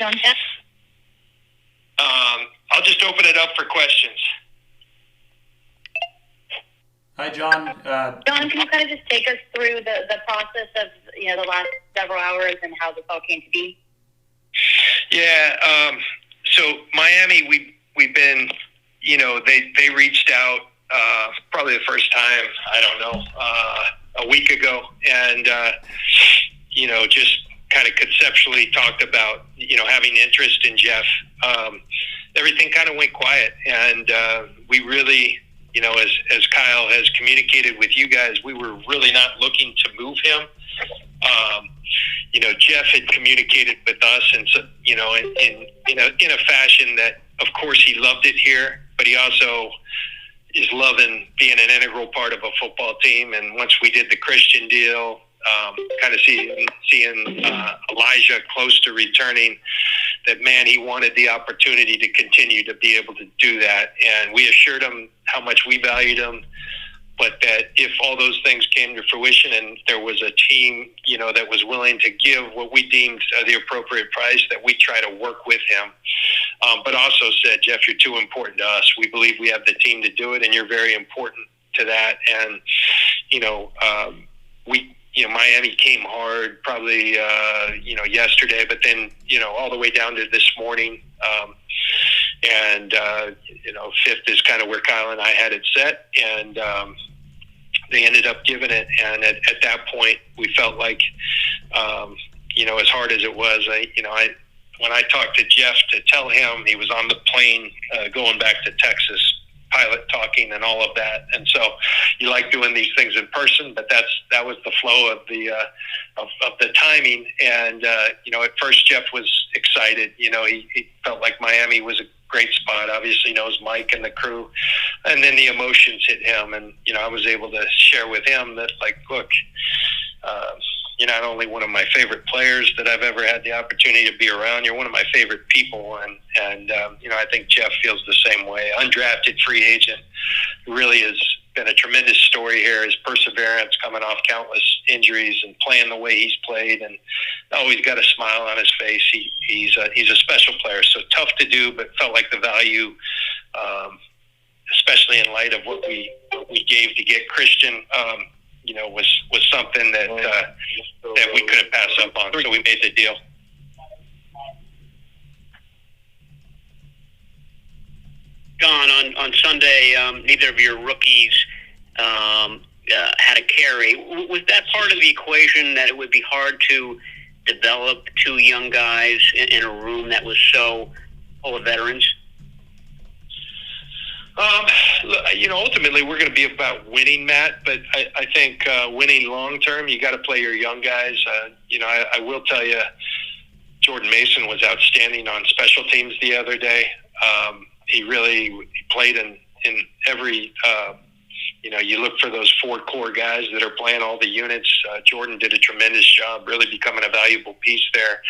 John? I'll just open it up for questions. Hi, John. John, can you kind of just take us through the process of the last several hours and how this all came to be? Yeah. So Miami, we've been, they reached out probably the first time, I don't know, a week ago, and just kind of conceptually talked about having interest in Jeff. Everything kind of went quiet, and we really, as Kyle has communicated with you guys, we were really not looking to move him. Jeff had communicated with us, and so, in a fashion that, of course, he loved it here, but he also is loving being an integral part of a football team. And once we did the Christian deal, kind of seeing Elijah close to returning, that, man, he wanted the opportunity to continue to be able to do that. And we assured him how much we valued him, but that if all those things came to fruition and there was a team, that was willing to give what we deemed the appropriate price, that we try to work with him. But also said, Jeff, you're too important to us. We believe we have the team to do it, and you're very important to that. And, Miami came hard probably, yesterday, but then, all the way down to this morning. Fifth is kind of where Kyle and I had it set, and they ended up giving it. And at that point, we felt like, as hard as it was, when I talked to Jeff to tell him, he was on the plane going back to Texas, pilot talking and all of that. And so you like doing these things in person, but that was the flow of the timing. And at first Jeff was excited. He felt like Miami was a great spot. Obviously knows Mike and the crew, and then the emotions hit him. And I was able to share with him that, like, look, you're not only one of my favorite players that I've ever had the opportunity to be around, you're one of my favorite people. And I think Jeff feels the same way. Undrafted free agent, really has been a tremendous story here. His perseverance, coming off countless injuries and playing the way he's played, and always got a smile on his face. He's a special player. So tough to do, but felt like the value, especially in light of what we gave to get Christian, was something that we couldn't pass up on. So we made the deal. John, on Sunday, neither of your rookies had a carry. Was that part of the equation, that it would be hard to develop two young guys in a room that was so full of veterans? Ultimately we're going to be about winning, Matt, but I think winning long-term, you got to play your young guys. I will tell you, Jordan Mason was outstanding on special teams the other day. He played in every, you look for those four core guys that are playing all the units. Jordan did a tremendous job, really becoming a valuable piece there.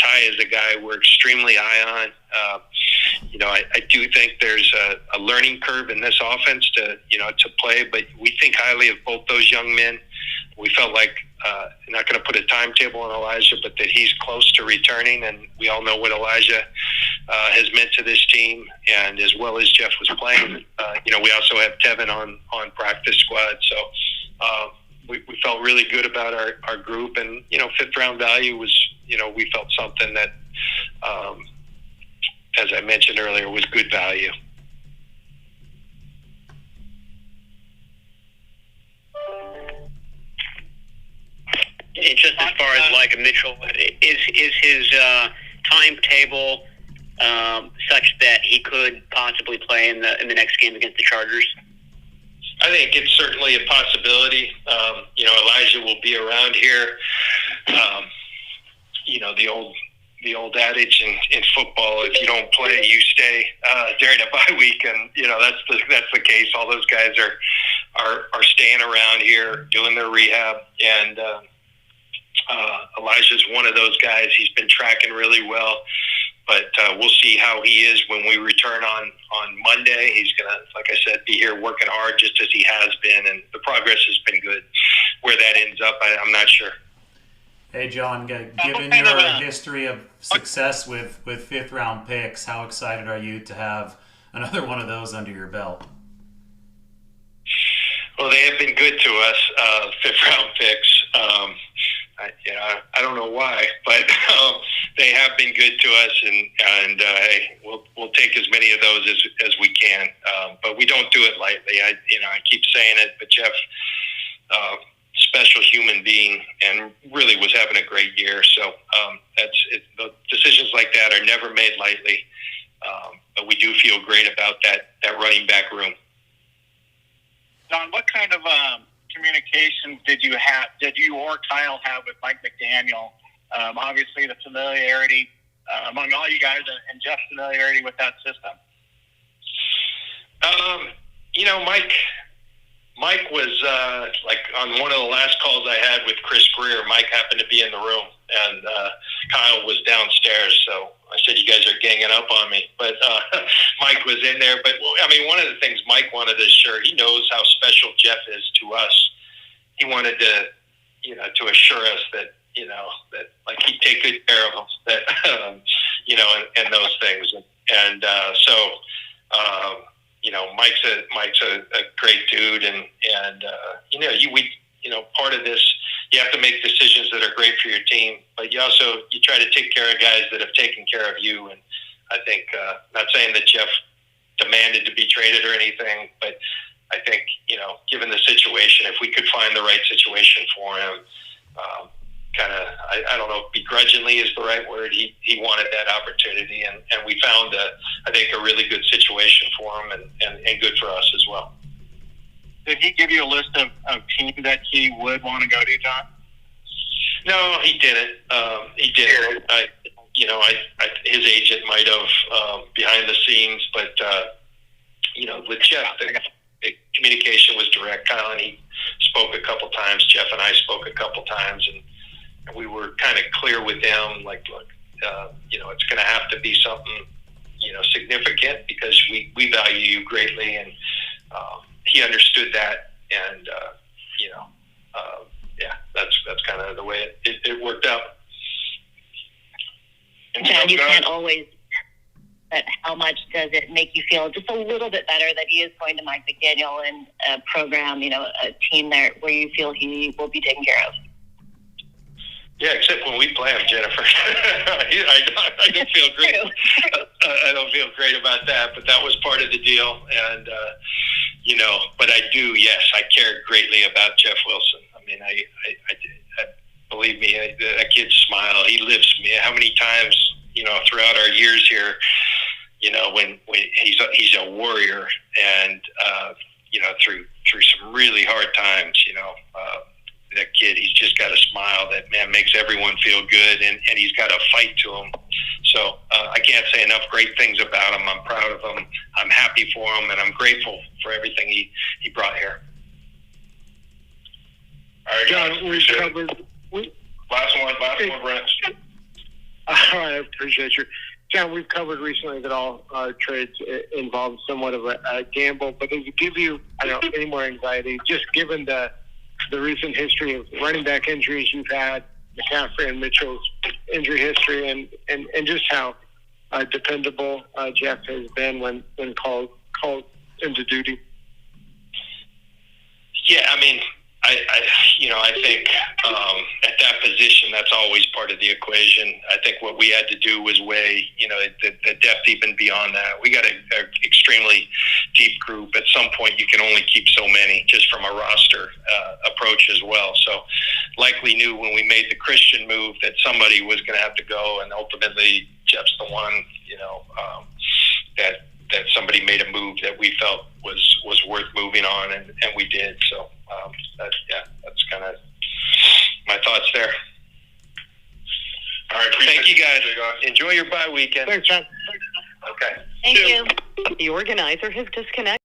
Ty is a guy we're extremely high on. I do think there's a learning curve in this offense to play, but we think highly of both those young men. We felt like, not going to put a timetable on Elijah, but that he's close to returning, and we all know what Elijah has meant to this team. And as well as Jeff was playing, we also have Tevin on practice squad. So we felt really good about our group, and fifth round value was, we felt something that, as I mentioned earlier, was good value. And just as far as like Mitchell, is his timetable such that he could possibly play in the next game against the Chargers? I think it's certainly a possibility. Elijah will be around here. The old adage in football: if you don't play, you stay during a bye week, and that's the case. All those guys are staying around here doing their rehab, and Elijah's one of those guys. He's been tracking really well, but we'll see how he is when we return on Monday. He's gonna, like I said, be here working hard just as he has been, and the progress has been good. Where that ends up, I'm not sure. Hey, John, given your history of success with fifth-round picks, how excited are you to have another one of those under your belt? Well, they have been good to us, fifth-round picks. I don't know why, but they have been good to us, and hey, we'll take as many of those as we can. But we don't do it lightly. I keep saying it, but Jeff, special human being, and really was having a great year. So that's it. The decisions like that are never made lightly. But we do feel great about that running back room. Don, what kind of communications did you or Kyle have with Mike McDaniel? Obviously, the familiarity among all you guys, and Jeff's familiarity with that system. Mike was like on one of the last calls I had with Chris Greer. Mike happened to be in the room, and Kyle was downstairs. So I said, "You guys are ganging up on me," but Mike was in there. But I mean, one of the things Mike wanted to assure, he knows how special Jeff is to us. He wanted to, to assure us that, that like he'd take good care of us, that, and those things. And so, Mike's a great dude, and part of this, you have to make decisions that are great for your team, but you try to take care of guys that have taken care of you. And I think, not saying that Jeff demanded to be traded or anything, but I think, given the situation, if we could find the right situation for him, I don't know if begrudgingly is the right word. He wanted that opportunity, and we found, I think, a really good situation for him and good for us as well. Did he give you a list of teams that he would want to go to, John? No, he didn't. He didn't. His agent might have behind the scenes, but with Jeff, the communication was direct. Kyle and he spoke a couple times. Jeff and I spoke a couple times, and we were kind of clear with them, like, look, it's going to have to be something, significant, because we value you greatly, and he understood that, and that's kind of the way it worked out. John, you can't always. But how much does it make you feel just a little bit better that he is going to Mike McDaniel and a program, a team there where you feel he will be taken care of? Yeah, except when we play him, Jennifer. I don't feel great. I don't feel great about that, but that was part of the deal. And, but I do, yes, I care greatly about Jeff Wilson. I mean, I believe me, that kid's smile, he lifts me. How many times, throughout our years here, when he's a warrior, and, through some really hard times, that kid, he's just got a smile that, man, makes everyone feel good, and he's got a fight to him. So I can't say enough great things about him. I'm proud of him. I'm happy for him, and I'm grateful for everything he brought here. All right, John, we covered. Last one, Brent. I appreciate you. John, we've covered recently that all trades involve somewhat of a gamble, but does it give you, any more anxiety, just given the recent history of running back injuries you've had, McCaffrey and Mitchell's injury history, and just how dependable Jeff has been when called into duty? Yeah, I mean, I think at that position, that's always part of the equation. I think what we had to do was weigh, the depth even beyond that. We got an extremely deep group. At some point, you can only keep so many, just from a roster approach as well. So likely knew when we made the Christian move that somebody was going to have to go, and ultimately Jeff's the one, that somebody made a move that we felt was worth moving on, and we did. So that's kind of my thoughts there. All right, thank you guys. Enjoy your bye weekend. Thanks, John. Okay. Thank you. The organizer has disconnected.